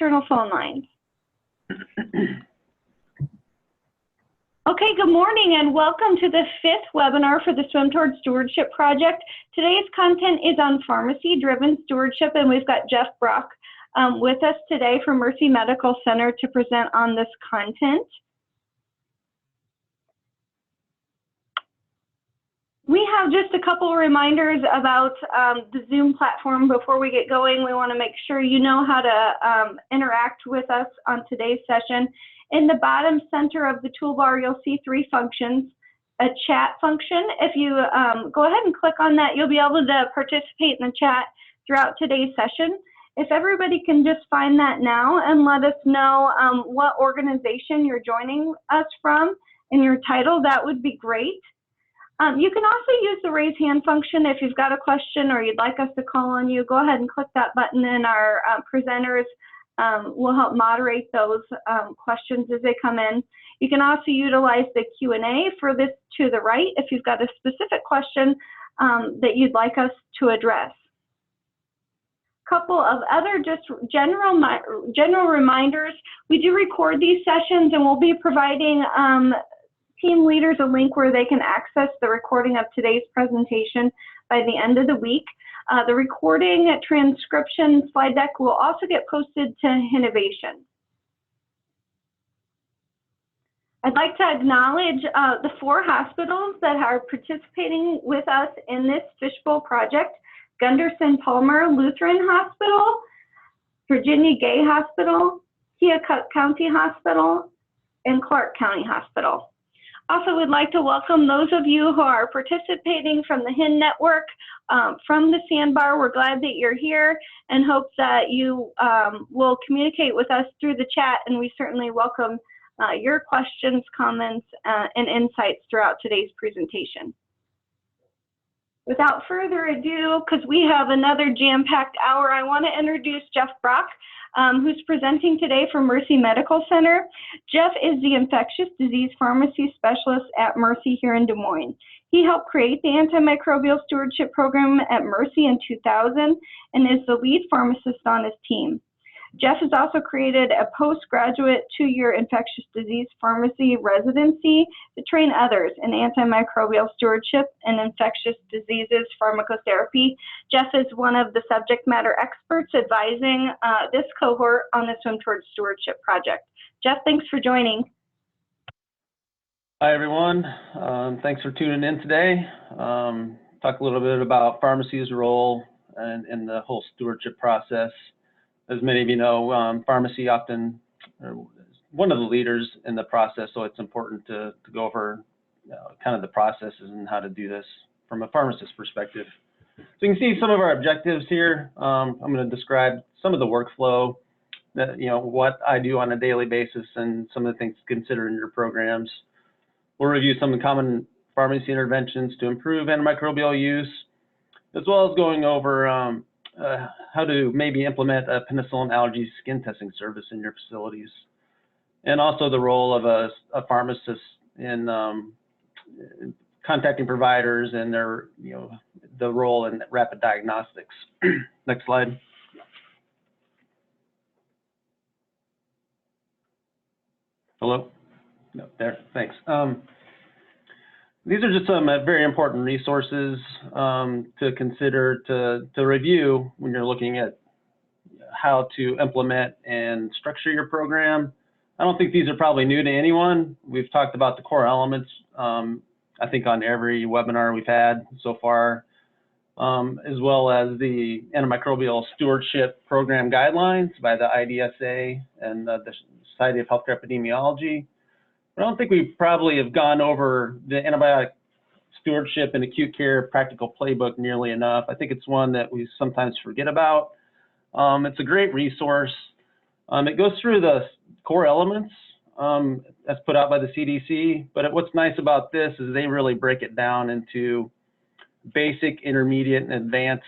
external phone lines. Okay, good morning and welcome to the 5th webinar for the Swim Towards Stewardship project. Today's content is on pharmacy-driven stewardship, and we've got Jeff Brock with us today from Mercy Medical Center to present on this content. We have just a couple of reminders about the Zoom platform before we get going. We want to make sure you know how to interact with us on today's session. In the bottom center of the toolbar, you'll see 3 functions. A chat function. If you go ahead and click on that, you'll be able to participate in the chat throughout today's session. If everybody can just find that now and let us know what organization you're joining us from and your title, that would be great. You can also use the raise hand function if you've got a question or you'd like us to call on you. Go ahead and click that button, and our presenters will help moderate those questions as they come in. You can also utilize the Q&A for this to the right if you've got a specific question that you'd like us to address. Couple of other just general reminders. We do record these sessions, and we'll be providing team leaders a link where they can access the recording of today's presentation by the end of the week. The recording, transcription, slide deck will also get posted to Innovation. I'd like to acknowledge the 4 hospitals that are participating with us in this Fishbowl project: Gunderson Palmer Lutheran Hospital, Virginia Gay Hospital, Keokuk County Hospital, and Clark County Hospital. Also, we'd like to welcome those of you who are participating from the HIIN network, from the sandbar. We're glad that you're here and hope that you will communicate with us through the chat, and we certainly welcome your questions, comments, and insights throughout today's presentation. Without further ado, because we have another jam-packed hour, I want to introduce Jeff Brock, who's presenting today from Mercy Medical Center. Jeff is the infectious disease pharmacy specialist at Mercy here in Des Moines. He helped create the Antimicrobial Stewardship Program at Mercy in 2000 and is the lead pharmacist on his team. Jeff has also created a postgraduate 2-year infectious disease pharmacy residency to train others in antimicrobial stewardship and infectious diseases pharmacotherapy. Jeff is one of the subject matter experts advising this cohort on the Swim Towards Stewardship project. Jeff, thanks for joining. Hi, everyone. Thanks for tuning in today. Talk a little bit about pharmacy's role in the whole stewardship process. As many of you know, pharmacy often is one of the leaders in the process, so it's important to go over kind of the processes and how to do this from a pharmacist perspective. So you can see some of our objectives here. I'm going to describe some of the workflow, that what I do on a daily basis, and some of the things to consider in your programs. We'll review some of the common pharmacy interventions to improve antimicrobial use, as well as going over how to maybe implement a penicillin allergy skin testing service in your facilities, and also the role of a pharmacist in contacting providers and their, the role in rapid diagnostics. Next slide. Hello? No, there, thanks. These are just some very important resources to consider to review when you're looking at how to implement and structure your program. I don't think these are probably new to anyone. We've talked about the core elements, I think, on every webinar we've had so far, as well as the Antimicrobial Stewardship Program Guidelines by the IDSA and the Society of Healthcare Epidemiology. I don't think we probably have gone over the antibiotic stewardship and acute care practical playbook nearly enough. I think it's one that we sometimes forget about. It's a great resource. It goes through the core elements as put out by the CDC, but what's nice about this is they really break it down into basic, intermediate, and advanced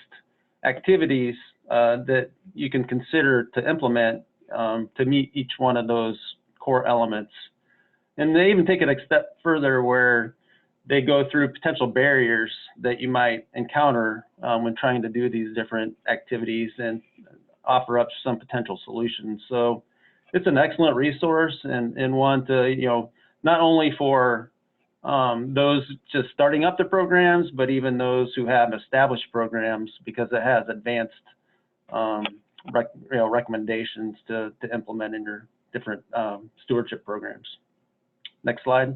activities that you can consider to implement to meet each one of those core elements. And they even take it a step further where they go through potential barriers that you might encounter when trying to do these different activities. And offer up some potential solutions. So it's an excellent resource and one to, not only for those just starting up the programs, but even those who have established programs, because it has advanced recommendations to implement in your different stewardship programs. Next slide.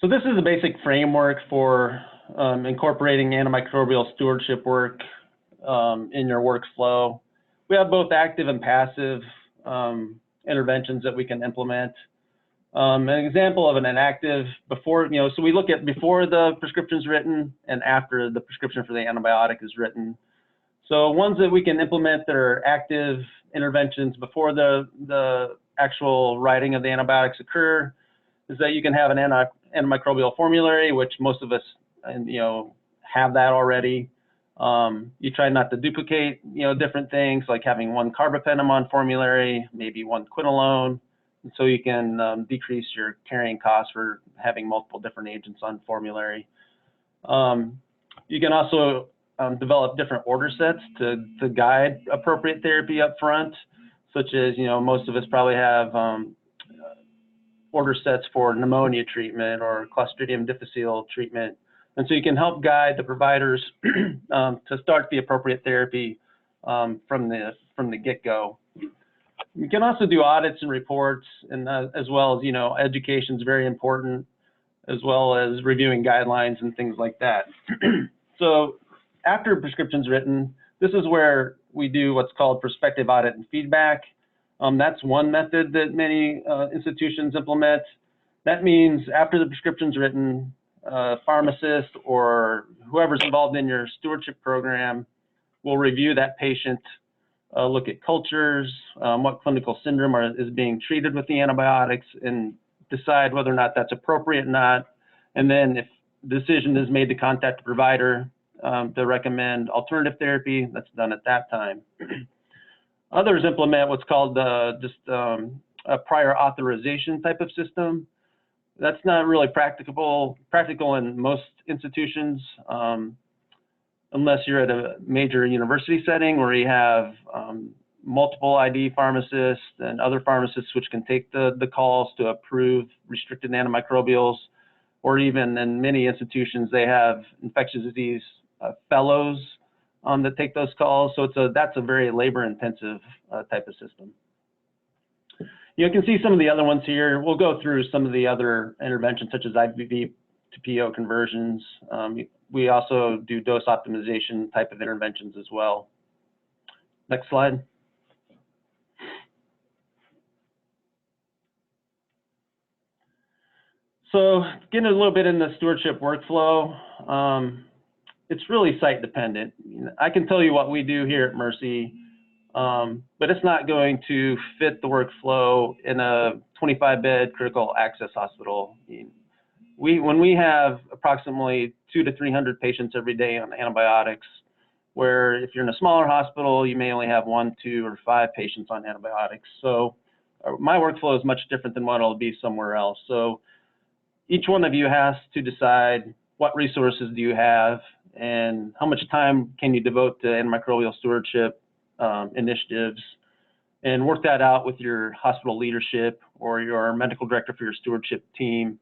So this is a basic framework for incorporating antimicrobial stewardship work in your workflow. We have both active and passive interventions that we can implement. An example of an active before, so we look at before the prescription is written and after the prescription for the antibiotic is written. So ones that we can implement that are active interventions before the actual writing of the antibiotics occur is that you can have an antimicrobial formulary, which most of us, have that already. You try not to duplicate, different things like having one carbapenem on formulary, maybe one quinolone, and so you can decrease your carrying costs for having multiple different agents on formulary. You can also develop different order sets to guide appropriate therapy up front, such as, most of us probably have order sets for pneumonia treatment or Clostridium difficile treatment. And so you can help guide the providers to start the appropriate therapy from the get-go. You can also do audits and reports, and as well as, education is very important, as well as reviewing guidelines and things like that. So after a prescription is written, this is where we do what's called prospective audit and feedback. That's one method that many institutions implement. That means after the prescription is written, pharmacist or whoever's involved in your stewardship program will review that patient, look at cultures, what clinical syndrome is being treated with the antibiotics, and decide whether or not that's appropriate or not. And then if the decision is made to contact the provider to recommend alternative therapy, that's done at that time. Others implement what's called just a prior authorization type of system. That's not really practical in most institutions, unless you're at a major university setting where you have multiple ID pharmacists and other pharmacists which can take the calls to approve restricted antimicrobials, or even in many institutions they have infectious disease fellows that take those calls. So that's a very labor-intensive type of system. You can see some of the other ones here. We'll go through some of the other interventions such as IBV to PO conversions. We also do dose optimization type of interventions as well. Next slide. So getting a little bit in the stewardship workflow, it's really site dependent. I can tell you what we do here at Mercy, but it's not going to fit the workflow in a 25-bed critical access hospital. When we have approximately 200 to 300 patients every day on antibiotics, where if you're in a smaller hospital, you may only have 1, 2, or 5 patients on antibiotics. So my workflow is much different than what it'll be somewhere else. So each one of you has to decide what resources do you have and how much time can you devote to antimicrobial stewardship initiatives, and work that out with your hospital leadership or your medical director for your stewardship team,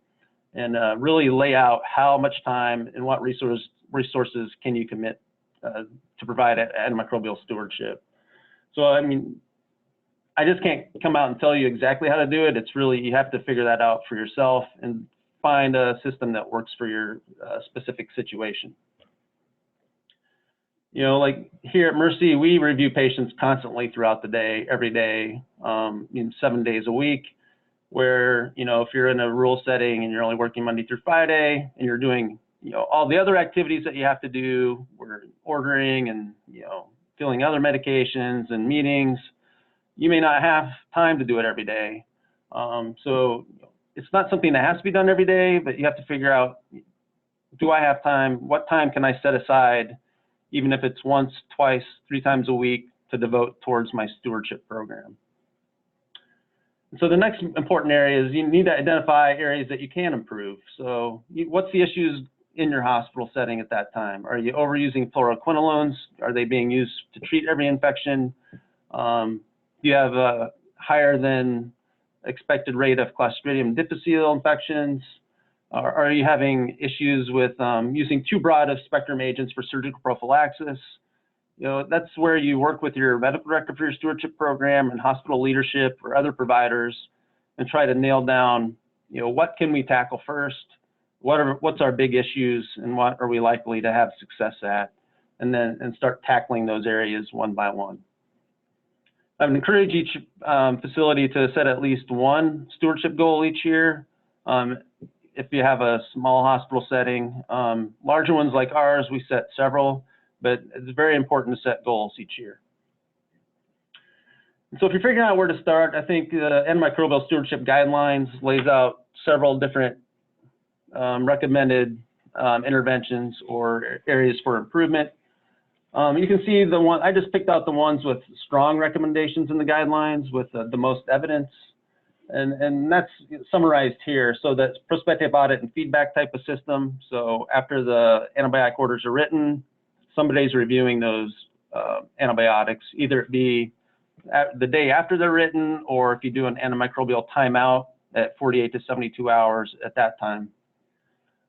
and really lay out how much time and what resources can you commit to provide antimicrobial stewardship. So, I mean, I just can't come out and tell you exactly how to do it. It's really, you have to figure that out for yourself and find a system that works for your specific situation. Like here at Mercy, we review patients constantly throughout the day, every day, 7 days a week, where, if you're in a rural setting and you're only working Monday through Friday and you're doing, all the other activities that you have to do, we're ordering and, filling other medications and meetings, you may not have time to do it every day. So it's not something that has to be done every day, but you have to figure out, do I have time? What time can I set aside, even if it's once, twice, 3 times a week, to devote towards my stewardship program? So the next important area is you need to identify areas that you can improve. So what's the issues in your hospital setting at that time? Are you overusing fluoroquinolones? Are they being used to treat every infection? Do you have a higher than expected rate of Clostridium difficile infections? Are you having issues with using too broad of spectrum agents for surgical prophylaxis? That's where you work with your medical director for your stewardship program and hospital leadership or other providers and try to nail down, what can we tackle first? What's our big issues and what are we likely to have success at? And start tackling those areas one by one. I would encourage each facility to set at least one stewardship goal each year. If you have a small hospital setting, larger ones like ours, we set several, but it's very important to set goals each year. And so if you're figuring out where to start, I think the Antimicrobial Stewardship Guidelines lays out several different recommended interventions or areas for improvement. You can see I just picked out the ones with strong recommendations in the guidelines with the most evidence. And that's summarized here. So that's prospective audit and feedback type of system. So after the antibiotic orders are written, somebody's reviewing those antibiotics, either it be the day after they're written, or if you do an antimicrobial timeout at 48 to 72 hours at that time.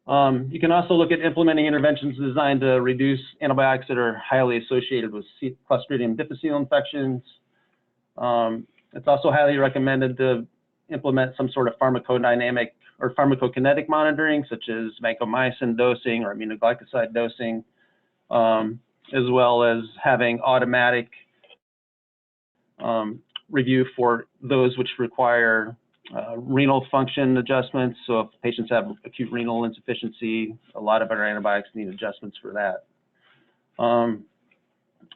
You can also look at implementing interventions designed to reduce antibiotics that are highly associated with Clostridium difficile infections. It's also highly recommended to implement some sort of pharmacodynamic or pharmacokinetic monitoring, such as vancomycin dosing or aminoglycoside dosing, as well as having automatic review for those which require renal function adjustments. So if patients have acute renal insufficiency, a lot of our antibiotics need adjustments for that.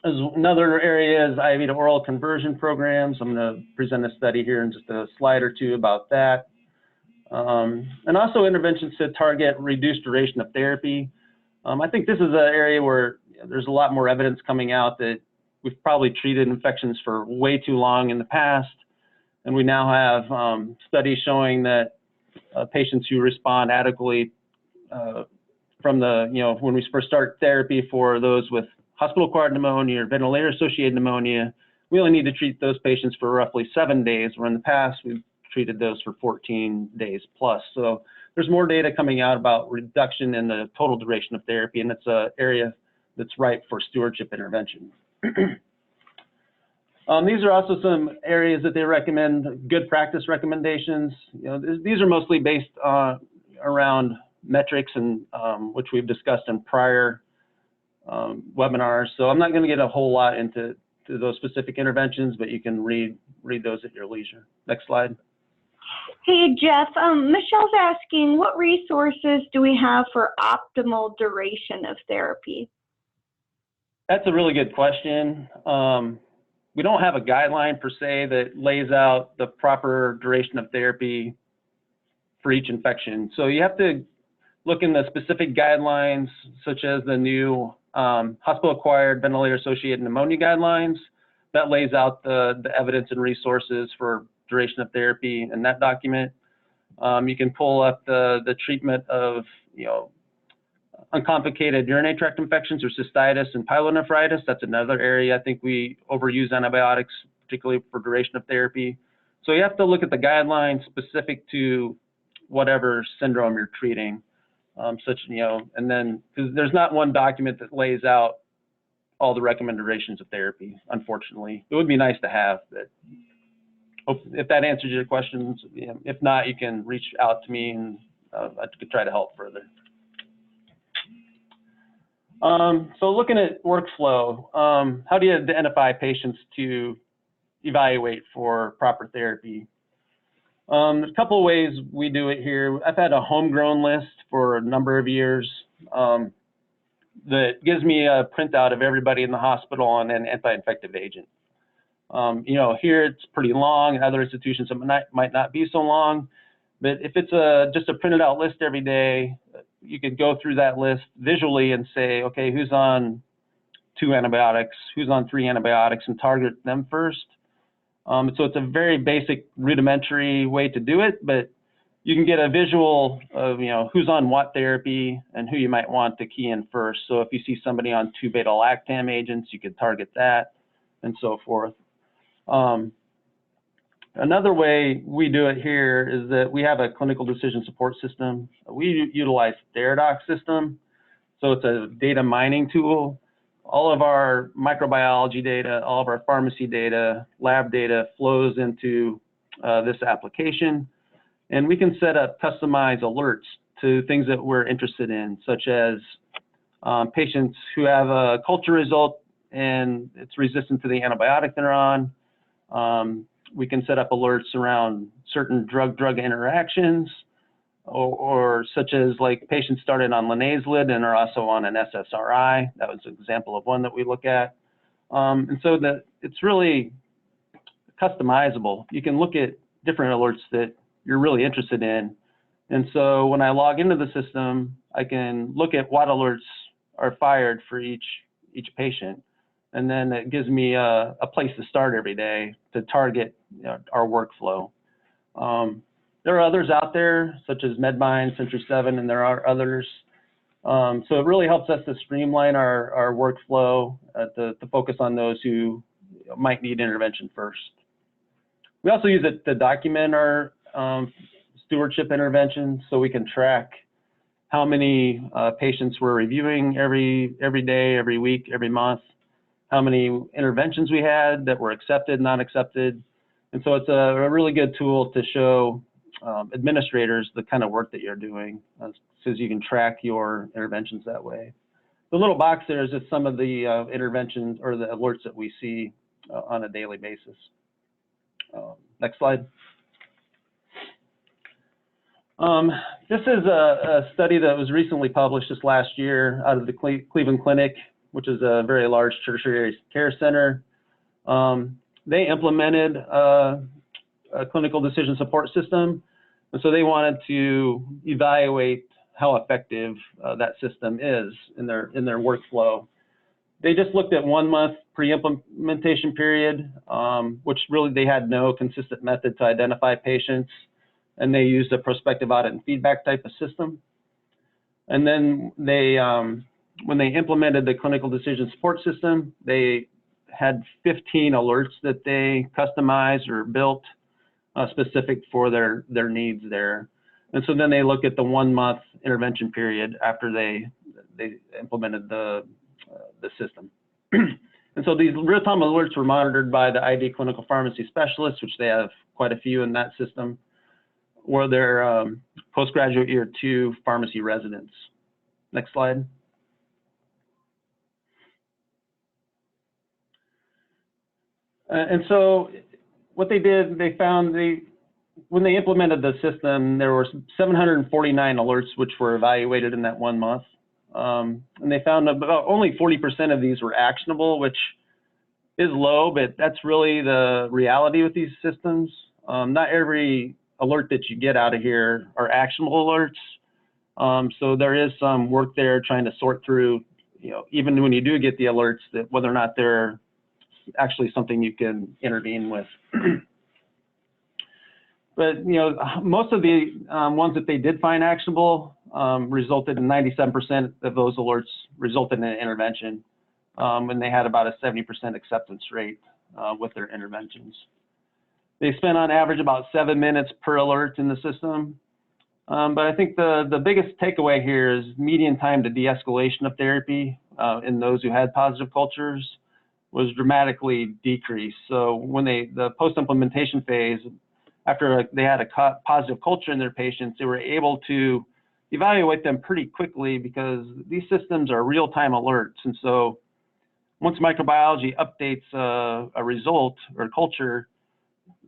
As another area is IV to oral conversion programs. I'm going to present a study here in just a slide or two about that. And also interventions to target reduced duration of therapy. I think this is an area where there's a lot more evidence coming out that we've probably treated infections for way too long in the past. And we now have studies showing that patients who respond adequately from when we first start therapy for those with hospital-acquired pneumonia or ventilator-associated pneumonia, we only need to treat those patients for roughly 7 days, where in the past we've treated those for 14 days plus. So there's more data coming out about reduction in the total duration of therapy, and it's an area that's ripe for stewardship intervention. These are also some areas that they recommend good practice recommendations. These are mostly based around metrics and which we've discussed in prior webinars. So I'm not going to get a whole lot into those specific interventions, but you can read those at your leisure. Next slide. Hey, Jeff, Michelle's asking, what resources do we have for optimal duration of therapy? That's a really good question. We don't have a guideline per se that lays out the proper duration of therapy for each infection. So you have to look in the specific guidelines, such as the new hospital-acquired ventilator-associated pneumonia guidelines. That lays out the evidence and resources for duration of therapy in that document. You can pull up the treatment of uncomplicated urinary tract infections or cystitis and pyelonephritis. That's another area I think we overuse antibiotics, particularly for duration of therapy. So you have to look at the guidelines specific to whatever syndrome you're treating. And then, because there's not one document that lays out all the recommended durations of therapy, unfortunately. It would be nice to have, but if that answers your questions. If not, you can reach out to me and I could try to help further. So looking at workflow, how do you identify patients to evaluate for proper therapy? There's a couple of ways we do it here. I've had a homegrown list for a number of years that gives me a printout of everybody in the hospital on an anti-infective agent. Here it's pretty long. In other institutions it might not be so long, but if it's just a printed out list every day, you could go through that list visually and say, okay, who's on 2 antibiotics, who's on 3 antibiotics, and target them first. So it's a very basic rudimentary way to do it, but you can get a visual of, who's on what therapy and who you might want to key in first. So if you see somebody on 2-beta-lactam agents, you could target that and so forth. Another way we do it here is that we have a clinical decision support system. We utilize Theradoc system. So it's a data mining tool. All of our microbiology data, all of our pharmacy data, lab data flows into this application. And we can set up customized alerts to things that we're interested in, such as patients who have a culture result and it's resistant to the antibiotic they're on. We can set up alerts around certain drug-drug interactions, or such as like patients started on linezolid and are also on an SSRI. That was an example of one that we look at. And so that it's really customizable. You can look at different alerts that you're really interested in. And so when I log into the system, I can look at what alerts are fired for each patient. And then it gives me a place to start every day to target our workflow. There are others out there, such as MedMind, Century7, and there are others. So it really helps us to streamline our workflow to focus on those who might need intervention first. We also use it to document our stewardship interventions, so we can track how many patients we're reviewing every day, every week, every month, how many interventions we had that were accepted, not accepted. And so it's a really good tool to show administrators the kind of work that you're doing, so you can track your interventions that way. The little box there is just some of the interventions or the alerts that we see on a daily basis. Next slide. This is a study that was recently published this last year out of the Cleveland Clinic, which is a very large tertiary care center. They implemented a clinical decision support system, and so they wanted to evaluate how effective that system is in their workflow. They just looked at 1 month pre-implementation period, which really they had no consistent method to identify patients, and they used a prospective audit and feedback type of system. And then they, when they implemented the clinical decision support system, they had 15 alerts that they customized or built specific for their needs there. And so then they look at the 1 month intervention period after they implemented the system. And so these real-time alerts were monitored by the ID clinical pharmacy specialists, which they have quite a few in that system, or their postgraduate year 2 pharmacy residents. Next slide. And so what they did, they found when they implemented the system, there were 749 alerts which were evaluated in that 1 month. And they found about only 40% of these were actionable, which is low, but that's really the reality with these systems. Not every alert that you get out of here are actionable alerts. So there is some work there trying to sort through, even when you do get the alerts, that whether or not they're actually something you can intervene with. But most of the ones that they did find actionable resulted in 97% of those alerts resulted in an intervention, and they had about a 70% acceptance rate with their interventions. They spent on average about 7 minutes per alert in the system. But I think the biggest takeaway here is median time to de-escalation of therapy in those who had positive cultures was dramatically decreased. So when the post-implementation phase, after they had a positive culture in their patients, they were able to evaluate them pretty quickly because these systems are real-time alerts. And so once microbiology updates a result or culture,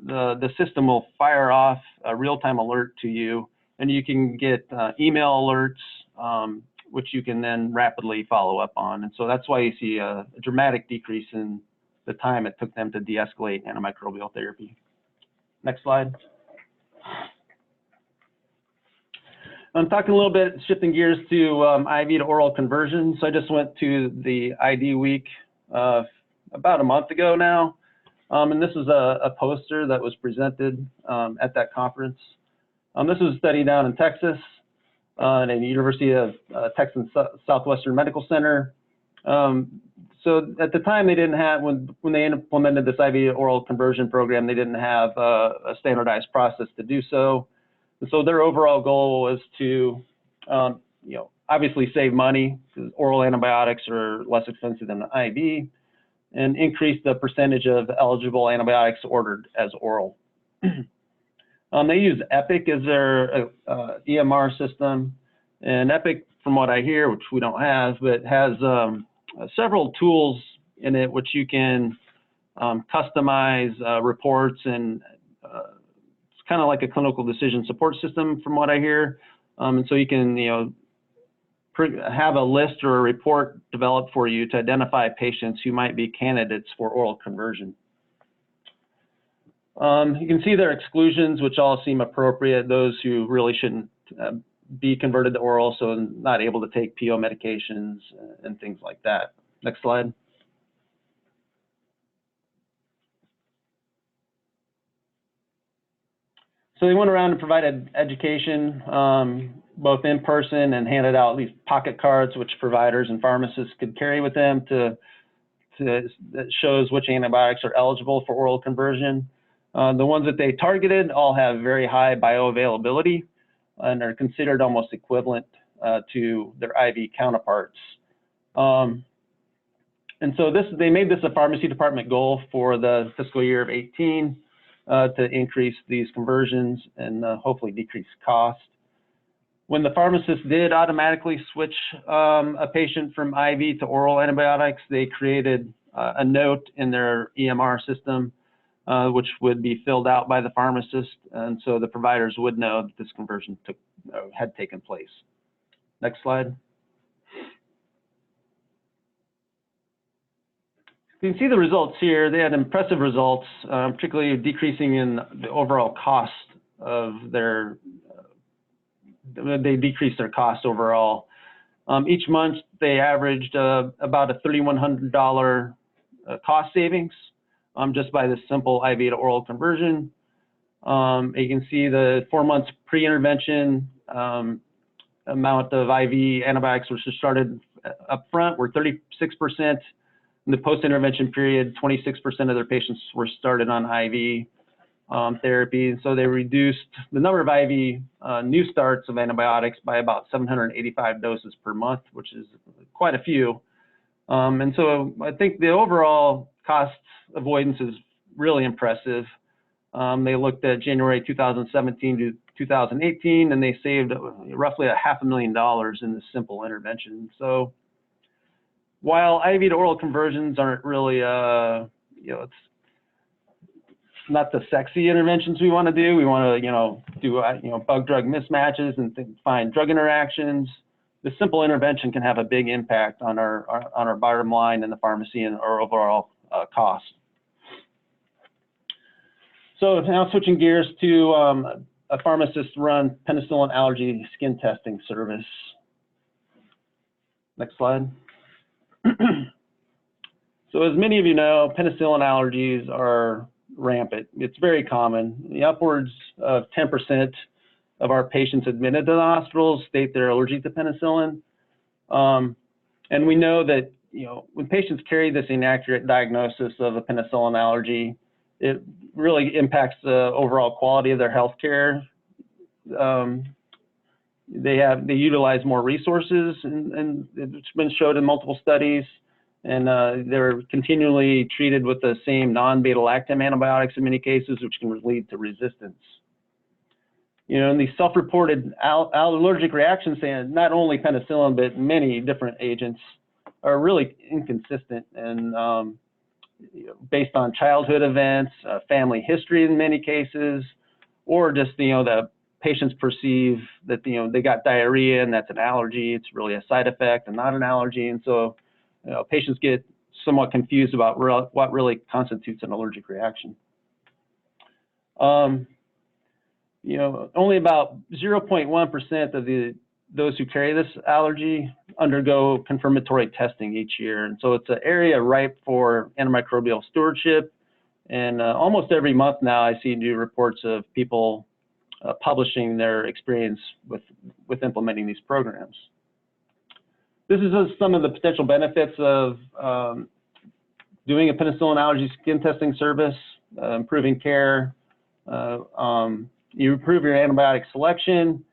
the system will fire off a real-time alert to you, and you can get email alerts, which you can then rapidly follow up on. And so that's why you see a dramatic decrease in the time it took them to de-escalate antimicrobial therapy. Next slide. I'm talking a little bit, shifting gears to IV to oral conversion. So I just went to the ID week about a month ago now. And this is a poster that was presented at that conference. This was a study down in Texas at the University of Texas Southwestern Medical Center. So at the time, they didn't have, when they implemented this IV oral conversion program, they didn't have a standardized process to do so. And so their overall goal was to, obviously save money because oral antibiotics are less expensive than the IV, and increase the percentage of eligible antibiotics ordered as oral. They use Epic as their EMR system, and Epic, from what I hear, which we don't have, but has several tools in it which you can customize reports, and it's kind of like a clinical decision support system, from what I hear. And so you can, have a list or a report developed for you to identify patients who might be candidates for oral conversion. You can see their exclusions, which all seem appropriate. Those who really shouldn't be converted to oral, so not able to take PO medications and things like that. Next slide. So they went around and provided education, both in person, and handed out these pocket cards, which providers and pharmacists could carry with them that shows which antibiotics are eligible for oral conversion. The ones that they targeted all have very high bioavailability and are considered almost equivalent to their IV counterparts. And so they made this a pharmacy department goal for the fiscal year of 18 to increase these conversions and hopefully decrease cost. When the pharmacist did automatically switch a patient from IV to oral antibiotics, they created a note in their EMR system, which would be filled out by the pharmacist, and so the providers would know that this conversion had taken place. Next slide. You can see the results here. They had impressive results, particularly decreasing in the overall cost of their, they decreased their cost overall. Each month, they averaged about a $3,100 cost savings just by this simple IV to oral conversion. You can see the 4 months pre-intervention amount of IV antibiotics which were started up front were 36%. In the post-intervention period, 26% of their patients were started on IV therapy. And so they reduced the number of IV new starts of antibiotics by about 785 doses per month, which is quite a few. And so I think the overall cost avoidance is really impressive. They looked at January 2017 to 2018, and they saved roughly $500,000 in this simple intervention. So while IV to oral conversions aren't really, it's not the sexy interventions we want to do. We want to, do bug drug mismatches and find drug interactions. This simple intervention can have a big impact on our bottom line in the pharmacy and our overall cost. So now switching gears to a pharmacist-run Penicillin allergy skin testing service. Next slide. So as many of you know, penicillin allergies are rampant. It's very common. Upwards of 10% of our patients admitted to the hospitals state they're allergic to penicillin. And we know that, when patients carry this inaccurate diagnosis of a penicillin allergy, it really impacts the overall quality of their health care. They utilize more resources, and it's been showed in multiple studies, and they're continually treated with the same non-beta-lactam antibiotics in many cases, which can lead to resistance. And these self-reported allergic reactions, saying not only penicillin, but many different agents, are really inconsistent and based on childhood events, family history in many cases, or just, the patients perceive that, they got diarrhea and that's an allergy. It's really a side effect and not an allergy. And so, patients get somewhat confused about what really constitutes an allergic reaction. Only about 0.1% of those who carry this allergy undergo confirmatory testing each year. And so it's an area ripe for antimicrobial stewardship. And almost every month now I see new reports of people publishing their experience with implementing these programs. This is some of the potential benefits of doing a penicillin allergy skin testing service, improving care. You improve your antibiotic selection.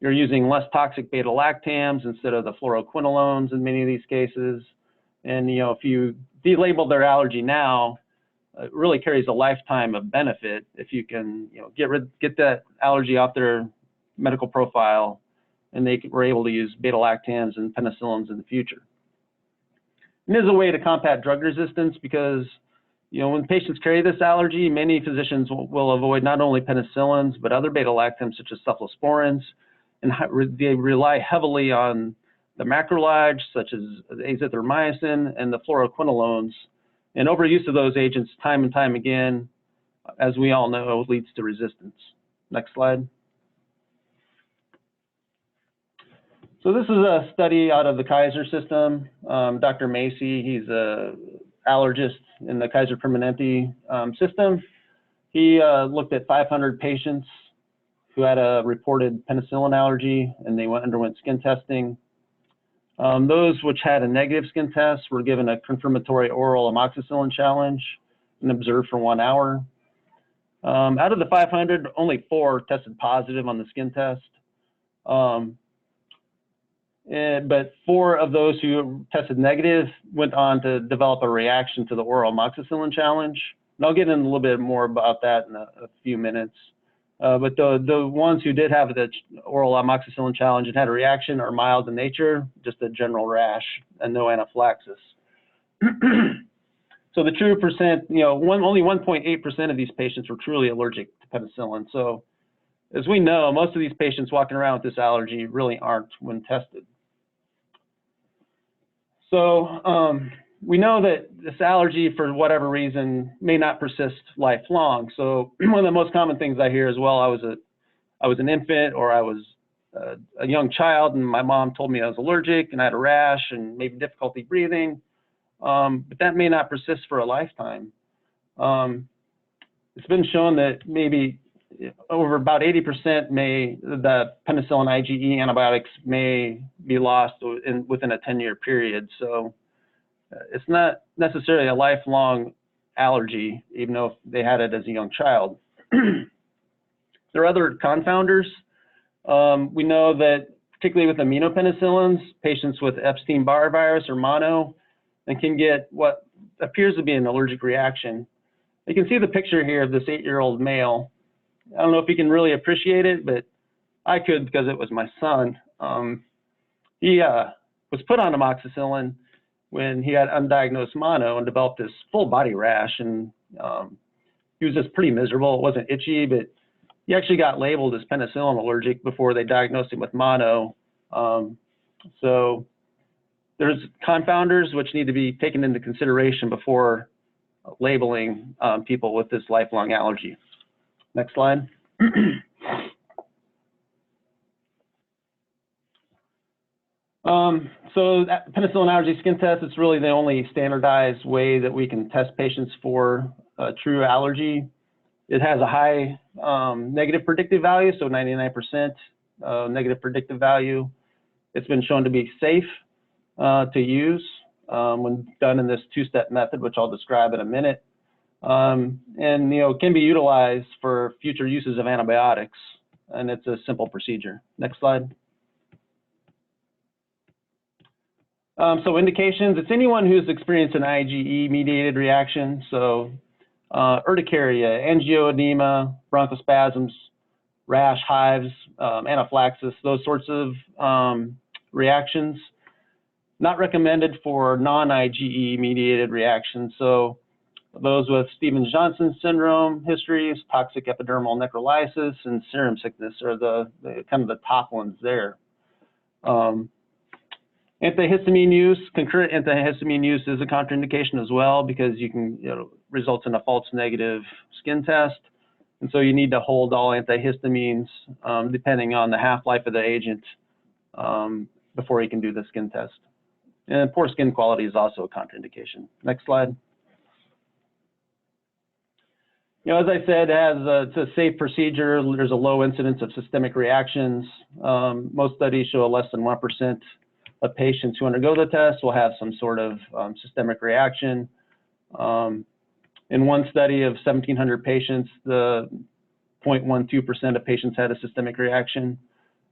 You're using less toxic beta-lactams instead of the fluoroquinolones in many of these cases. And if you delabel their allergy now, it really carries a lifetime of benefit if you can get that allergy off their medical profile, and they were able to use beta-lactams and penicillins in the future. And there's a way to combat drug resistance because when patients carry this allergy, many physicians will avoid not only penicillins, but other beta-lactams such as cephalosporins, and they rely heavily on the macrolides such as azithromycin and the fluoroquinolones. And overuse of those agents time and time again, as we all know, leads to resistance. Next slide. So this is a study out of the Kaiser system. Dr. Macy, he's a allergist in the Kaiser Permanente system. He looked at 500 patients who had a reported penicillin allergy, and they underwent skin testing. Those which had a negative skin test were given a confirmatory oral amoxicillin challenge and observed for 1 hour. Out of the 500, only 4 tested positive on the skin test. But 4 of those who tested negative went on to develop a reaction to the oral amoxicillin challenge. And I'll get in a little bit more about that in a few minutes. But the ones who did have the oral amoxicillin challenge and had a reaction are mild in nature, just a general rash and no anaphylaxis. So the true percent, only 1.8% of these patients were truly allergic to penicillin. So as we know, most of these patients walking around with this allergy really aren't when tested. So we know that this allergy, for whatever reason, may not persist lifelong. So one of the most common things I hear is, well, I was an infant, or I was a young child and my mom told me I was allergic and I had a rash and maybe difficulty breathing, but that may not persist for a lifetime. It's been shown that maybe over about 80% the penicillin IgE antibiotics may be lost within a 10-year period. So it's not necessarily a lifelong allergy, even though they had it as a young child. There are other confounders. We know that particularly with aminopenicillins, patients with Epstein-Barr virus or mono, and can get what appears to be an allergic reaction. You can see the picture here of this 8-year-old male. I don't know if you can really appreciate it, but I could because it was my son. He was put on amoxicillin when he had undiagnosed mono and developed this full body rash, and he was just pretty miserable. It wasn't itchy, but he actually got labeled as penicillin allergic before they diagnosed him with mono. So there's confounders which need to be taken into consideration before labeling people with this lifelong allergy. Next slide. So that penicillin allergy skin test, it's really the only standardized way that we can test patients for true allergy. It has a high negative predictive value, so 99% negative predictive value. It's been shown to be safe to use when done in this 2-step method, which I'll describe in a minute. And can be utilized for future uses of antibiotics, and it's a simple procedure. Next slide. So indications, it's anyone who's experienced an IgE-mediated reaction, so urticaria, angioedema, bronchospasms, rash, hives, anaphylaxis, those sorts of reactions. Not recommended for non-IgE-mediated reactions, so those with Stevens-Johnson syndrome histories, toxic epidermal necrolysis, and serum sickness are the kind of the top ones there. Antihistamine use, concurrent antihistamine use is a contraindication as well because you can results in a false negative skin test, and so you need to hold all antihistamines depending on the half-life of the agent before you can do the skin test. And poor skin quality is also a contraindication. Next slide. As I said, it's a safe procedure. There's a low incidence of systemic reactions. Most studies show less than 1% of patients who undergo the test will have some sort of systemic reaction. In one study of 1,700 patients, the 0.12% of patients had a systemic reaction.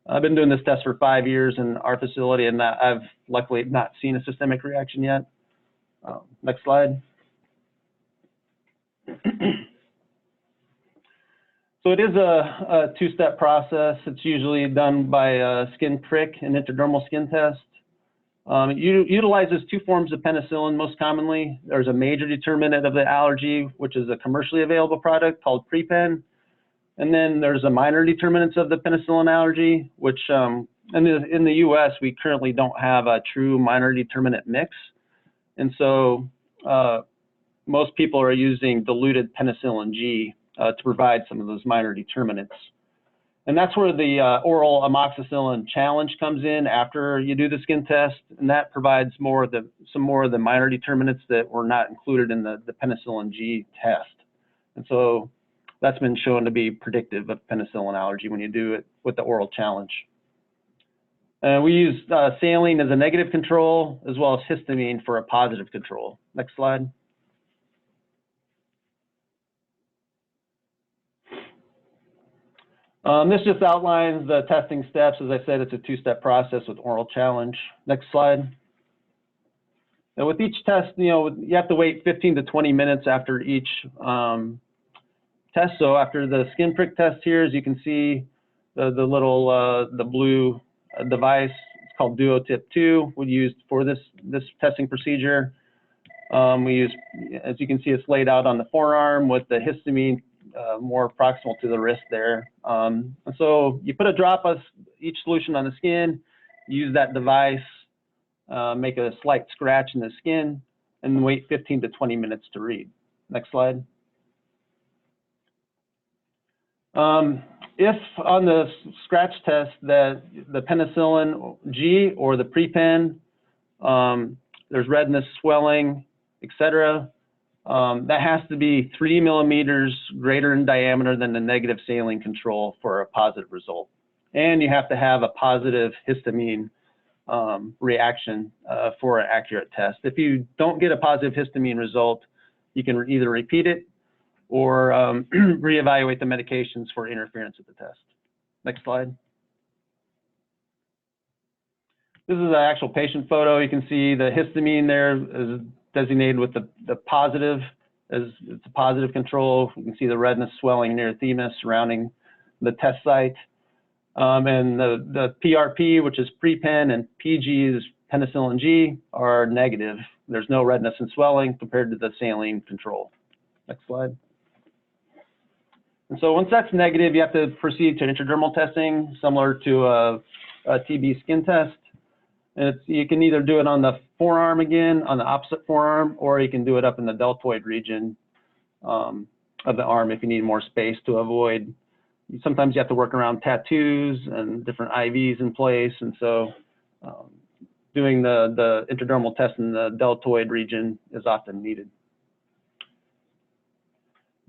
I've been doing this test for 5 years in our facility, and I've luckily not seen a systemic reaction yet. Next slide. So it is a two-step process. It's usually done by a skin prick, an intradermal skin test. It utilizes two forms of penicillin most commonly. There's a major determinant of the allergy, which is a commercially available product called PrePen. And then there's a minor determinants of the penicillin allergy, which in the US, we currently don't have a true minor determinant mix. And so most people are using diluted penicillin G to provide some of those minor determinants. And that's where the oral amoxicillin challenge comes in after you do the skin test, and that provides some more of the minor determinants that were not included in the penicillin G test. And so that's been shown to be predictive of penicillin allergy when you do it with the oral challenge. We use saline as a negative control, as well as histamine for a positive control. Next slide. This just outlines the testing steps. As I said, it's a two-step process with oral challenge. Next slide. Now with each test, you have to wait 15 to 20 minutes after each test. So after the skin prick test here, as you can see, the little the blue device, it's called Duotip 2, we used for this testing procedure. We use, as you can see, it's laid out on the forearm with the histamine more proximal to the wrist there. And so you put a drop of each solution on the skin, use that device, make a slight scratch in the skin, and wait 15 to 20 minutes to read. Next slide. If on the scratch test that the penicillin G or the PrePen, there's redness, swelling, etc., that has to be 3 millimeters greater in diameter than the negative saline control for a positive result. And you have to have a positive histamine reaction for an accurate test. If you don't get a positive histamine result, you can either repeat it or reevaluate the medications for interference with the test. Next slide. This is an actual patient photo. You can see the histamine there is designated with the positive, as it's a positive control. You can see the redness, swelling, and erythema surrounding the test site. And the PRP, which is PrePen, and PG is penicillin G, are negative. There's no redness and swelling compared to the saline control. Next slide. And so once that's negative, you have to proceed to intradermal testing, similar to a TB skin test. And you can either do it on the forearm again, on the opposite forearm, or you can do it up in the deltoid region of the arm if you need more space to avoid. Sometimes you have to work around tattoos and different IVs in place, and so doing the intradermal test in the deltoid region is often needed.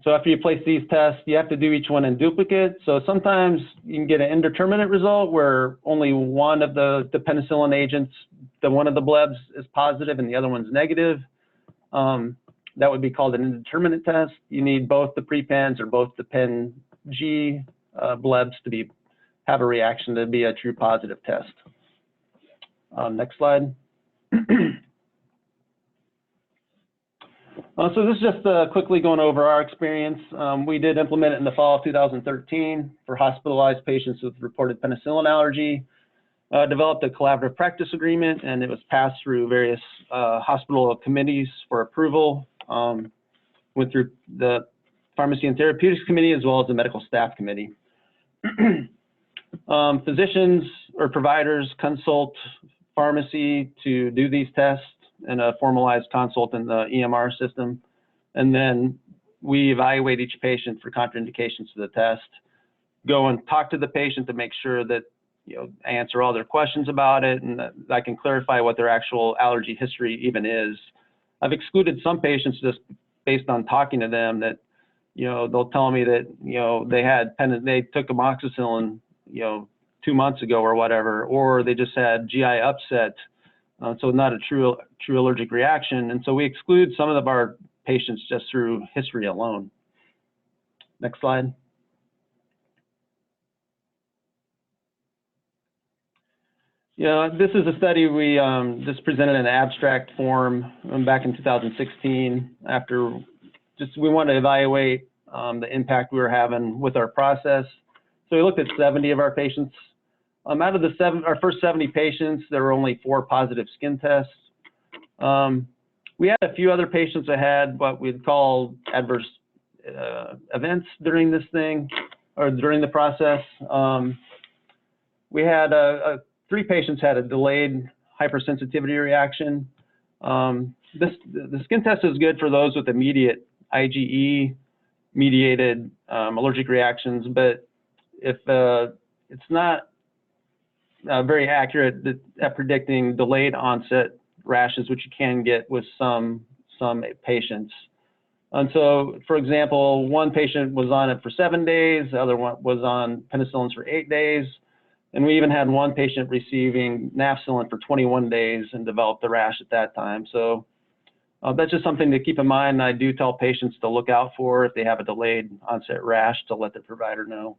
So after you place these tests, you have to do each one in duplicate. So sometimes you can get an indeterminate result where only one of the penicillin agents, one of the blebs is positive and the other one's negative. That would be called an indeterminate test. You need both the PrePens or both the Pen G blebs to have a reaction to be a true positive test. Next slide. So this is just quickly going over our experience. We did implement it in the fall of 2013 for hospitalized patients with reported penicillin allergy. Developed a collaborative practice agreement, and it was passed through various hospital committees for approval. Went through the Pharmacy and Therapeutics Committee as well as the Medical Staff Committee. Physicians or providers consult pharmacy to do these tests in a formalized consult in the EMR system. And then we evaluate each patient for contraindications to the test, go and talk to the patient to make sure that, answer all their questions about it, and that I can clarify what their actual allergy history even is. I've excluded some patients just based on talking to them that they'll tell me that, they took amoxicillin, 2 months ago or whatever, or they just had GI upset, so not a true allergic reaction. And so we exclude some of our patients just through history alone. Next slide. This is a study we just presented in abstract form back in 2016 after we wanted to evaluate the impact we were having with our process. So we looked at 70 of our patients. Out of our first 70 patients, there were only 4 positive skin tests. We had a few other patients that had what we'd call adverse events during this thing, or during the process. We had 3 patients had a delayed hypersensitivity reaction. The skin test is good for those with immediate IgE-mediated allergic reactions, but if it's not very accurate at predicting delayed onset rashes, which you can get with some patients. And so, for example, one patient was on it for 7 days, the other one was on penicillins for 8 days, and we even had one patient receiving nafcillin for 21 days and developed the rash at that time. So that's just something to keep in mind. I do tell patients to look out for if they have a delayed onset rash, to let the provider know.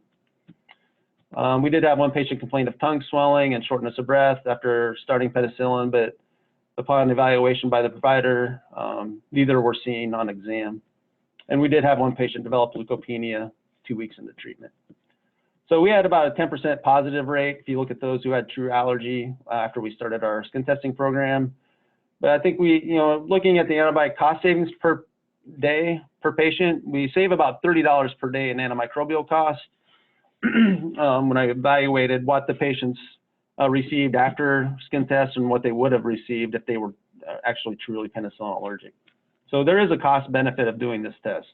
We did have one patient complain of tongue swelling and shortness of breath after starting penicillin, but upon evaluation by the provider, neither were seen on exam. And we did have one patient develop leukopenia 2 weeks into treatment. So we had about a 10% positive rate if you look at those who had true allergy after we started our skin testing program. But I think looking at the antibiotic cost savings per day per patient, we save about $30 per day in antimicrobial costs. When I evaluated what the patients received after skin tests and what they would have received if they were actually truly penicillin allergic. So there is a cost benefit of doing this test.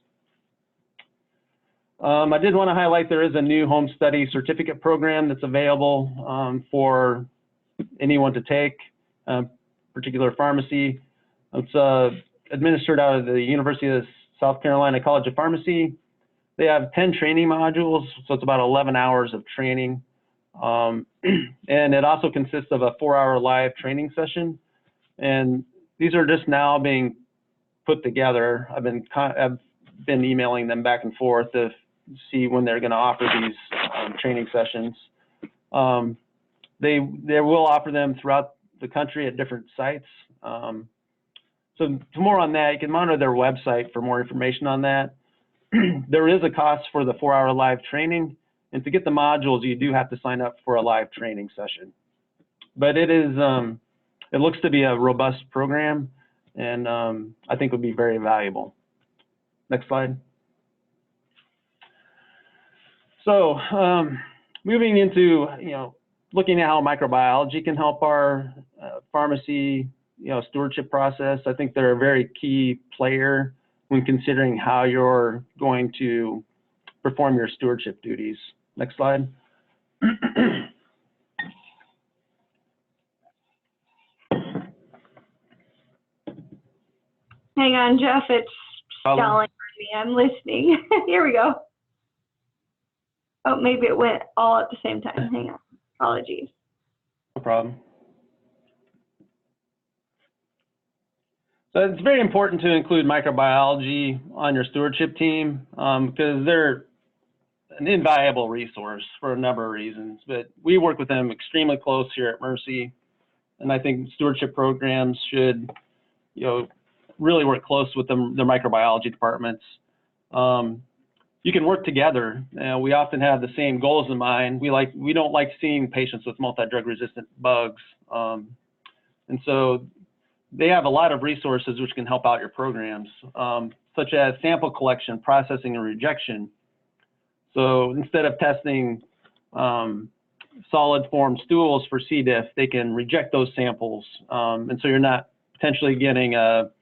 I did want to highlight there is a new home study certificate program that's available for anyone to take, particular pharmacy. It's administered out of the University of South Carolina College of Pharmacy. They have 10 training modules, so it's about 11 hours of training. And it also consists of a 4-hour live training session. And these are just now being put together. I've been emailing them back and forth to see when they're going to offer these training sessions. They will offer them throughout the country at different sites. So for more on that, you can monitor their website for more information on that. There is a cost for the 4-hour live training, and to get the modules, you do have to sign up for a live training session. But it looks to be a robust program, and I think would be very valuable. Next slide. So moving into looking at how microbiology can help our pharmacy stewardship process, I think they're a very key player when considering how you're going to perform your stewardship duties. Next slide. Hang on, Jeff, it's stalling me. I'm listening. Here we go. Oh, maybe it went all at the same time. Hang on. Apologies. No problem. So it's very important to include microbiology on your stewardship team because they're an invaluable resource for a number of reasons. But we work with them extremely close here at Mercy, and I think stewardship programs should, really work close with the microbiology departments. You can work together. We often have the same goals in mind. We don't like seeing patients with multi-drug resistant bugs, and so they have a lot of resources which can help out your programs, such as sample collection, processing, and rejection. So instead of testing solid form stools for C. diff, they can reject those samples, and so you're not potentially getting a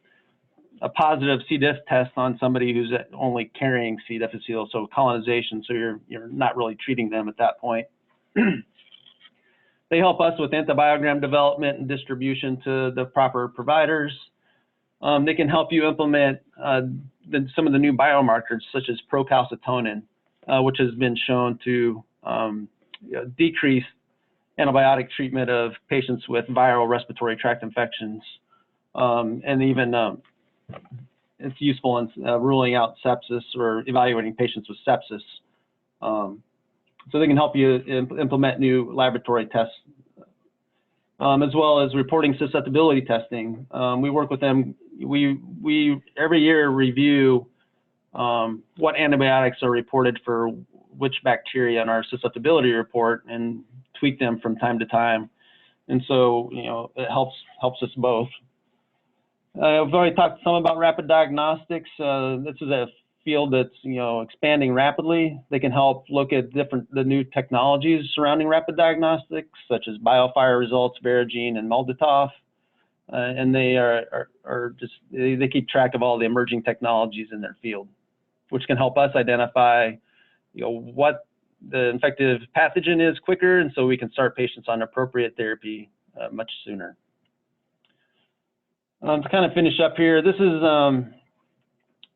positive C. diff test on somebody who's only carrying C. difficile, so colonization, so you're not really treating them at that point. They help us with antibiogram development and distribution to the proper providers. They can help you implement some of the new biomarkers, such as procalcitonin, which has been shown to decrease antibiotic treatment of patients with viral respiratory tract infections, and even it's useful in ruling out sepsis or evaluating patients with sepsis. So they can help you implement new laboratory tests, as well as reporting susceptibility testing. We work with them. We every year review what antibiotics are reported for which bacteria in our susceptibility report and tweak them from time to time. And so, it helps us both. I've already talked some about rapid diagnostics. This is a field that's expanding rapidly. They can help look at the new technologies surrounding rapid diagnostics, such as BioFire results, Verigene, and Multitoph. And they they keep track of all the emerging technologies in their field, which can help us identify what the infective pathogen is quicker, and so we can start patients on appropriate therapy much sooner. To kind of finish up here, this is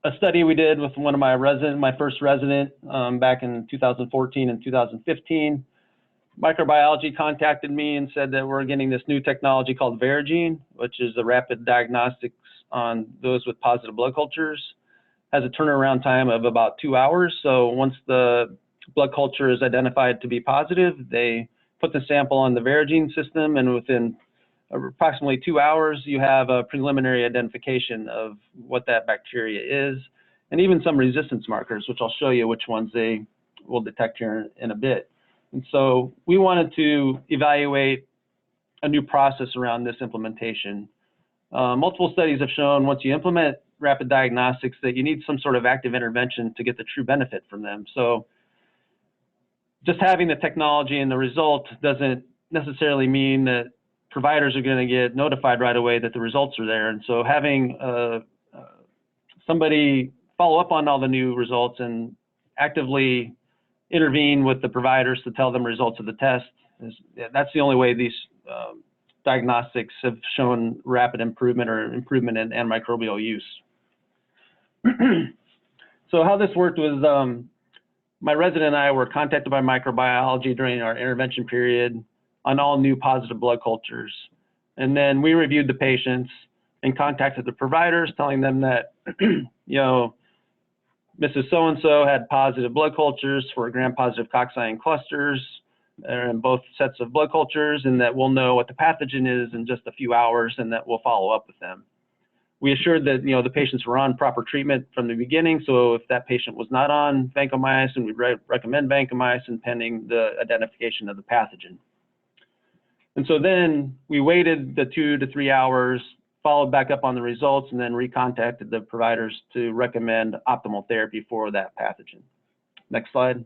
a study we did with one of my first resident back in 2014 and 2015. Microbiology contacted me and said that we're getting this new technology called Verigene, which is a rapid diagnostics on those with positive blood cultures. Has a turnaround time of about 2 hours. So once the blood culture is identified to be positive, they put the sample on the Verigene system, and within approximately 2 hours, you have a preliminary identification of what that bacteria is, and even some resistance markers, which I'll show you which ones they will detect here in a bit. And so we wanted to evaluate a new process around this implementation. Multiple studies have shown once you implement rapid diagnostics that you need some sort of active intervention to get the true benefit from them. So just having the technology and the result doesn't necessarily mean that providers are going to get notified right away that the results are there. And so having somebody follow up on all the new results and actively intervene with the providers to tell them results of the test, that's the only way these diagnostics have shown rapid improvement or improvement in antimicrobial use. So how this worked was my resident and I were contacted by microbiology during our intervention period on all new positive blood cultures. And then we reviewed the patients and contacted the providers, telling them that, Mrs. So-and-so had positive blood cultures for gram-positive cocci clusters in both sets of blood cultures, and that we'll know what the pathogen is in just a few hours, and that we'll follow up with them. We assured that the patients were on proper treatment from the beginning, so if that patient was not on vancomycin, we'd recommend vancomycin pending the identification of the pathogen. And so then we waited the 2 to 3 hours, followed back up on the results, and then recontacted the providers to recommend optimal therapy for that pathogen. Next slide.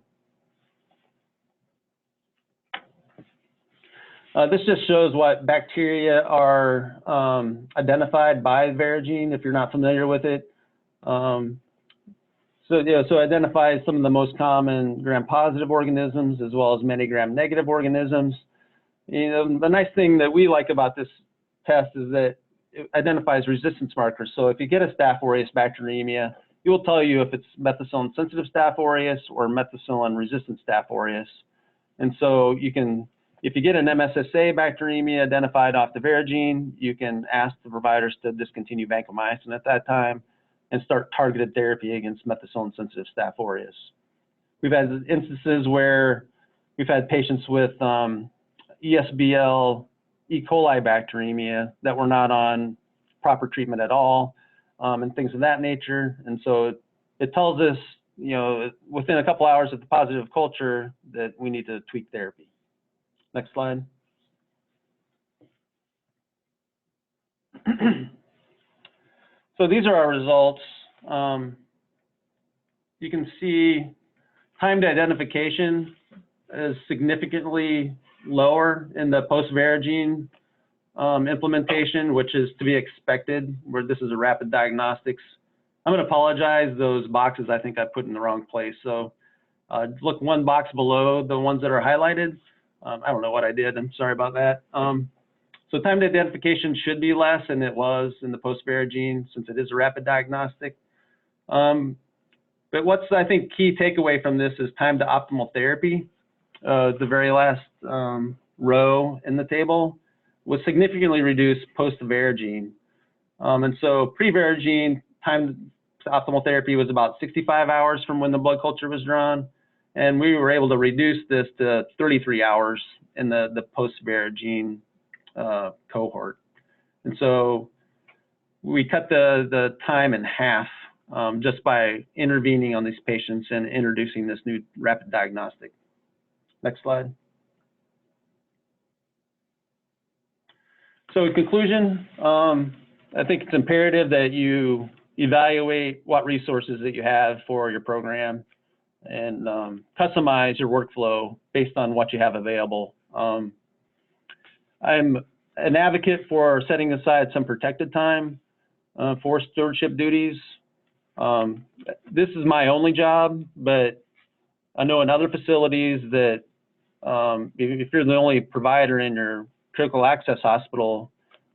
This just shows what bacteria are identified by Verigene, if you're not familiar with it. So identifies some of the most common gram-positive organisms as well as many gram-negative organisms. The nice thing that we like about this test is that it identifies resistance markers. So if you get a Staph aureus bacteremia, it will tell you if it's methicillin-sensitive Staph aureus or methicillin-resistant Staph aureus. And so you can, if you get an MSSA bacteremia identified off the Verigene, you can ask the providers to discontinue vancomycin at that time and start targeted therapy against methicillin-sensitive Staph aureus. We've had instances where we've had patients with ESBL E. coli bacteremia that were not on proper treatment at all, and things of that nature. And so it tells us, within a couple hours of the positive culture that we need to tweak therapy. Next slide. So these are our results. You can see time to identification is significantly lower in the post-Verigene implementation, which is to be expected, where this is a rapid diagnostics. I'm going to apologize, those boxes I think I put in the wrong place. So look one box below the ones that are highlighted. I don't know what I did, I'm sorry about that. So time to identification should be less than it was in the post-Verigene, since it is a rapid diagnostic. But what's, I think, key takeaway from this is time to optimal therapy. The very last row in the table was significantly reduced post-Verigene. And so pre-Verigene, time to optimal therapy was about 65 hours from when the blood culture was drawn. And we were able to reduce this to 33 hours in the post-Verigene cohort. And so we cut the time in half just by intervening on these patients and introducing this new rapid diagnostic. Next slide. So in conclusion, I think it's imperative that you evaluate what resources that you have for your program and customize your workflow based on what you have available. I'm an advocate for setting aside some protected time for stewardship duties. This is my only job, but I know in other facilities that if you're the only provider in your critical access hospital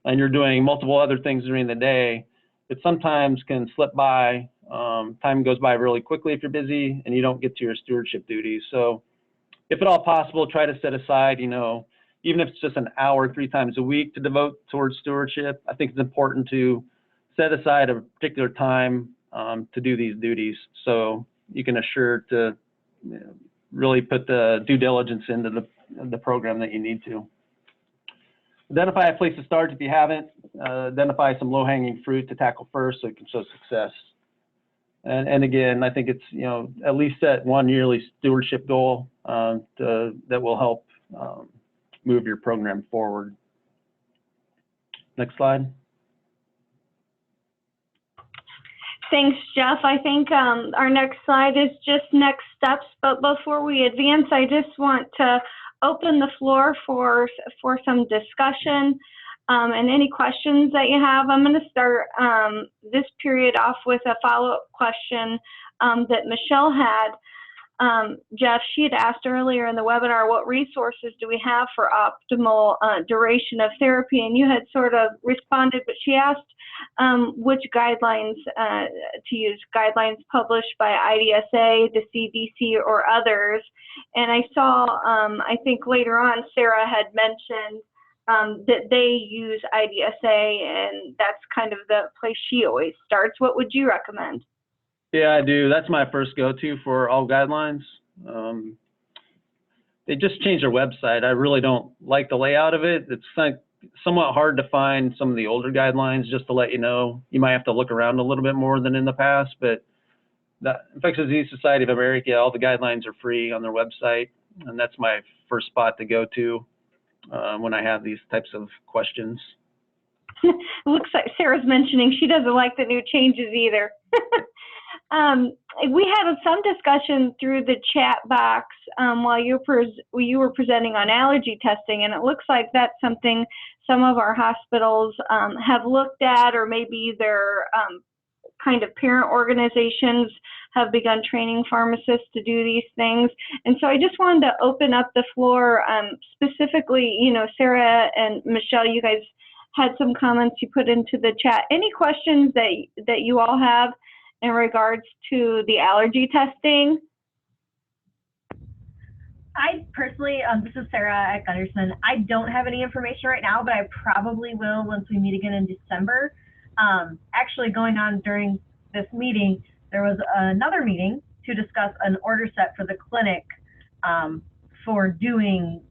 and you're doing multiple other things during the day, it sometimes can slip by. Time goes by really quickly if you're busy and you don't get to your stewardship duties. So if at all possible, try to set aside, even if it's just an hour 3 times a week to devote towards stewardship. I think it's important to set aside a particular time to do these duties so you can assure to really put the due diligence into the program that you need to. Identify a place to start if you haven't. Identify some low-hanging fruit to tackle first so you can show success. And again, I think it's, at least set one yearly stewardship goal that will help move your program forward. Next slide. Thanks, Jeff. I think our next slide is just next steps, but before we advance, I just want to open the floor for some discussion and any questions that you have. I'm going to start this period off with a follow-up question that Michelle had. Jeff, she had asked earlier in the webinar, what resources do we have for optimal duration of therapy? And you had sort of responded, but she asked which guidelines to use, guidelines published by IDSA, the CDC, or others. And I saw, I think later on, Sarah had mentioned that they use IDSA, and that's kind of the place she always starts. What would you recommend? Yeah, I do. That's my first go-to for all guidelines. They just changed their website. I really don't like the layout of it. It's somewhat hard to find some of the older guidelines, just to let you know. You might have to look around a little bit more than in the past, but the Infectious Disease Society of America, all the guidelines are free on their website, and that's my first spot to go to when I have these types of questions. It looks like Sarah's mentioning she doesn't like the new changes either. We had some discussion through the chat box while you were presenting on allergy testing, and it looks like that's something some of our hospitals have looked at, or maybe their kind of parent organizations have begun training pharmacists to do these things. And so I just wanted to open up the floor specifically, Sarah and Michelle, you guys had some comments you put into the chat. Any questions that you all have in regards to the allergy testing? I personally, this is Sarah at Gunderson. I don't have any information right now, but I probably will once we meet again in December. Actually, going on during this meeting, there was another meeting to discuss an order set for the clinic for doing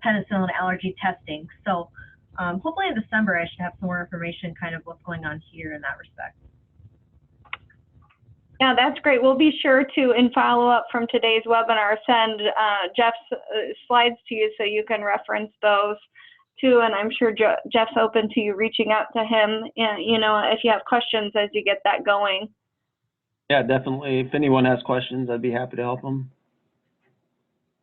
penicillin allergy testing. So hopefully in December, I should have some more information, kind of what's going on here in that respect. Yeah, that's great. We'll be sure to, in follow-up from today's webinar, send Jeff's slides to you so you can reference those too. And I'm sure Jeff's open to you reaching out to him, if you have questions as you get that going. Yeah, definitely. If anyone has questions, I'd be happy to help them.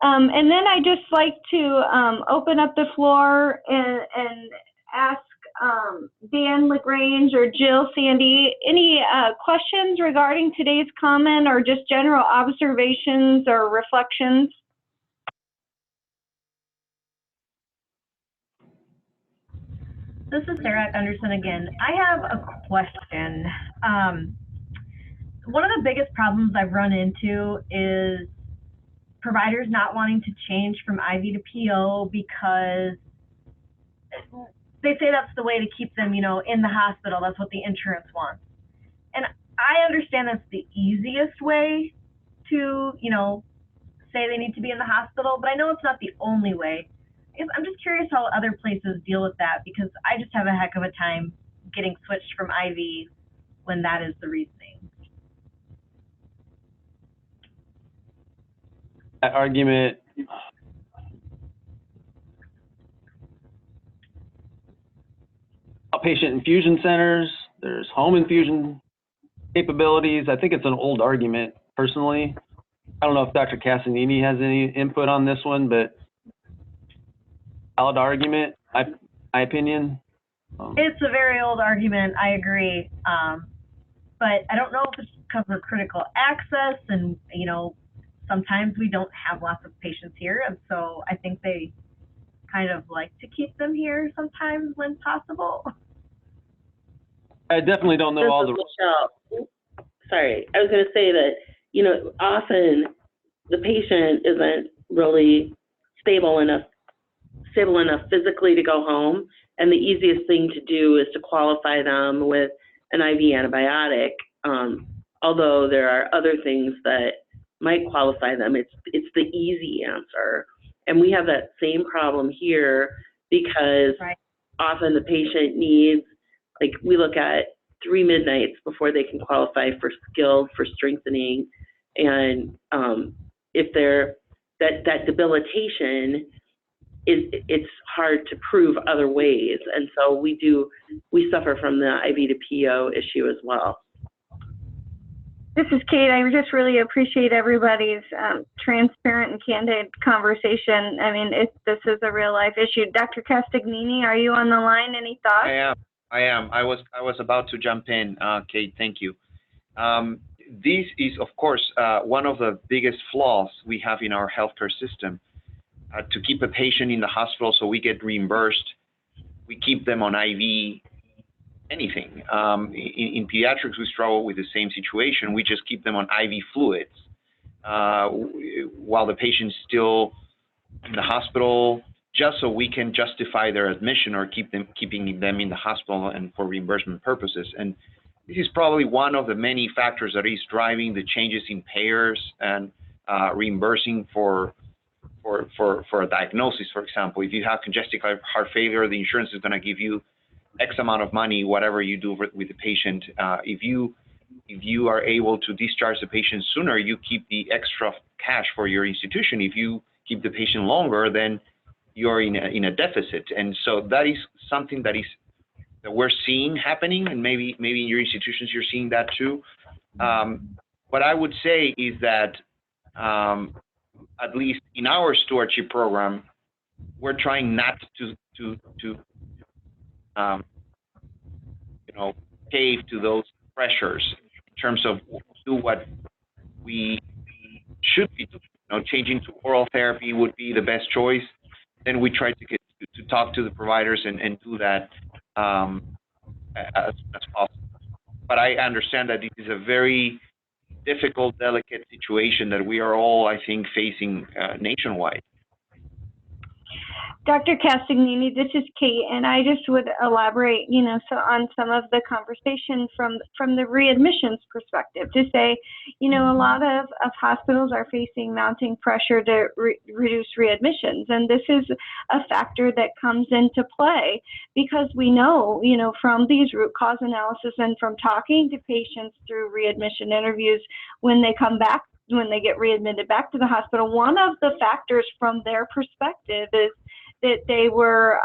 And then I just like to open up the floor and ask Dan LaGrange or Jill Sandy, any questions regarding today's comment or just general observations or reflections? This is Sarah Gunderson again. I have a question. one of the biggest problems I've run into is providers not wanting to change from IV to PO because they say that's the way to keep them, you know, in the hospital. That's what the insurance wants. And I understand that's the easiest way to, you know, say they need to be in the hospital, but I know it's not the only way. I'm just curious how other places deal with that, because I just have a heck of a time getting switched from IV when that is the reasoning. That argument, outpatient infusion centers, there's home infusion capabilities. I think it's an old argument, personally. I don't know if Dr. Castagnini has any input on this one, but valid argument, my opinion. It's a very old argument, I agree. But I don't know if it's because of critical access, and, you know, sometimes we don't have lots of patients here, and so I think they kind of like to keep them here sometimes when possible. I definitely don't know all the. Michelle, sorry, I was going to say that, you know, often the patient isn't really stable enough physically to go home, and the easiest thing to do is to qualify them with an IV antibiotic. Although there are other things that might qualify them, it's the easy answer. And we have that same problem here because often the patient needs, like, we look at 3 midnights before they can qualify for skilled, for strengthening. And if they're, that debilitation, it's hard to prove other ways. And so we suffer from the IV to PO issue as well. This is Kate. I just really appreciate everybody's transparent and candid conversation. I mean, this is a real life issue. Dr. Castagnini, are you on the line? Any thoughts? I am. I was about to jump in, Kate. Thank you. This is, of course, one of the biggest flaws we have in our healthcare system. To keep a patient in the hospital so we get reimbursed, we keep them on IV anything. In pediatrics, we struggle with the same situation. We just keep them on IV fluids while the patient's still in the hospital, just so we can justify their admission or keeping them in the hospital and for reimbursement purposes. And this is probably one of the many factors that is driving the changes in payers and reimbursing for a diagnosis. For example, if you have congestive heart failure, the insurance is going to give you X amount of money, whatever you do with the patient. If you are able to discharge the patient sooner, you keep the extra cash for your institution. If you keep the patient longer, then you're in a deficit. And so that is something that we're seeing happening, and maybe in your institutions you're seeing that too. What I would say is that at least in our stewardship program, we're trying not to cave to those pressures in terms of do what we should be doing. Changing to oral therapy would be the best choice. Then we try to talk to the providers and do that as possible. But I understand that this is a very difficult, delicate situation that we are all, I think, facing nationwide. Dr. Castagnini, this is Kate, and I just would elaborate, on some of the conversation from the readmissions perspective to say, a lot of hospitals are facing mounting pressure to reduce readmissions, and this is a factor that comes into play because we know, from these root cause analysis and from talking to patients through readmission interviews when they come back, when they get readmitted back to the hospital, one of the factors from their perspective is that they were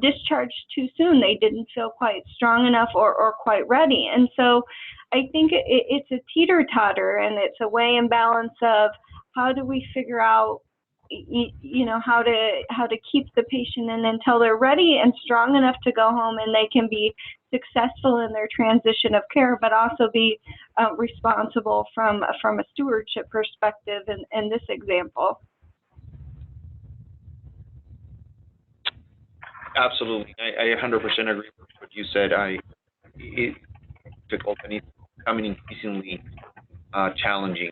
discharged too soon. They didn't feel quite strong enough or quite ready. And so I think it's a teeter-totter, and it's a weigh and balance of how do we figure out, how to keep the patient in until they're ready and strong enough to go home and they can be successful in their transition of care, but also be responsible from a stewardship perspective in this example. Absolutely, I 100% agree with what you said. It's difficult, and it's becoming increasingly challenging.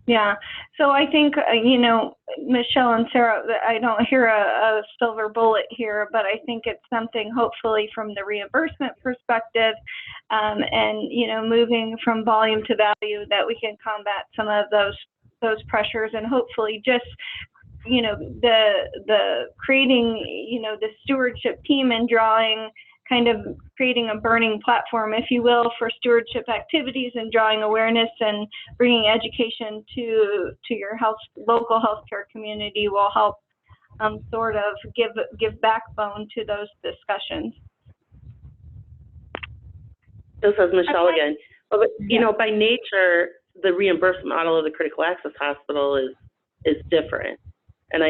Yeah, so I think, you know, Michelle and Sarah, I don't hear a silver bullet here, but I think it's something hopefully from the reimbursement perspective and, you know, moving from volume to value that we can combat some of those pressures and hopefully just, you know, the creating, you know, the stewardship team and creating a burning platform, if you will, for stewardship activities and drawing awareness and bringing education to your local healthcare community will help sort of give backbone to those discussions. This is Michelle again. But, you know, by nature, the reimbursement model of the critical access hospital is different. And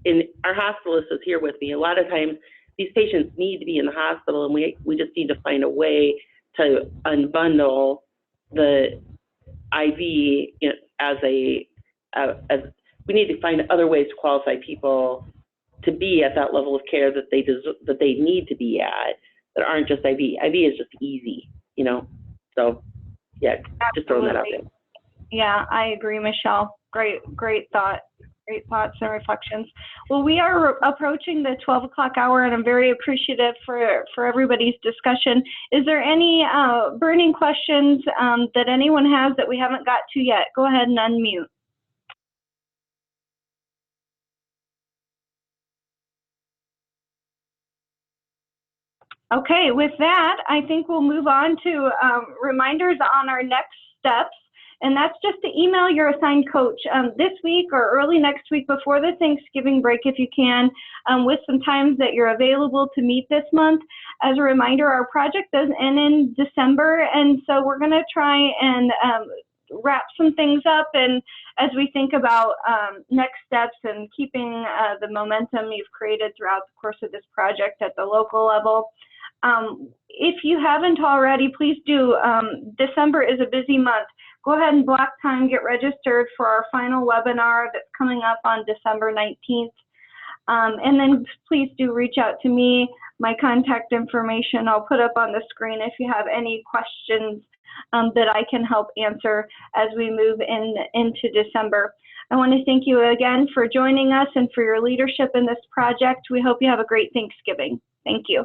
in our hospitalist is here with me. A lot of times, these patients need to be in the hospital, and we just need to find a way to unbundle the IV, you know, as we need to find other ways to qualify people to be at that level of care that they need to be at, that aren't just IV. IV is just easy, you know. So yeah, just throwing that out there. Yeah, I agree, Michelle. Great thought. Great thoughts and reflections. Well, we are approaching the 12 o'clock hour, and I'm very appreciative for everybody's discussion. Is there any burning questions that anyone has that we haven't got to yet? Go ahead and unmute. Okay, with that, I think we'll move on to reminders on our next steps. And that's just to email your assigned coach this week or early next week before the Thanksgiving break if you can, with some times that you're available to meet this month. As a reminder, our project does end in December, and so we're going to try and wrap some things up, and as we think about next steps and keeping the momentum you've created throughout the course of this project at the local level. If you haven't already, please do. December is a busy month. Go ahead and block time, get registered for our final webinar that's coming up on December 19th. And then please do reach out to me. My contact information I'll put up on the screen if you have any questions that I can help answer as we move into December. I want to thank you again for joining us and for your leadership in this project. We hope you have a great Thanksgiving. Thank you.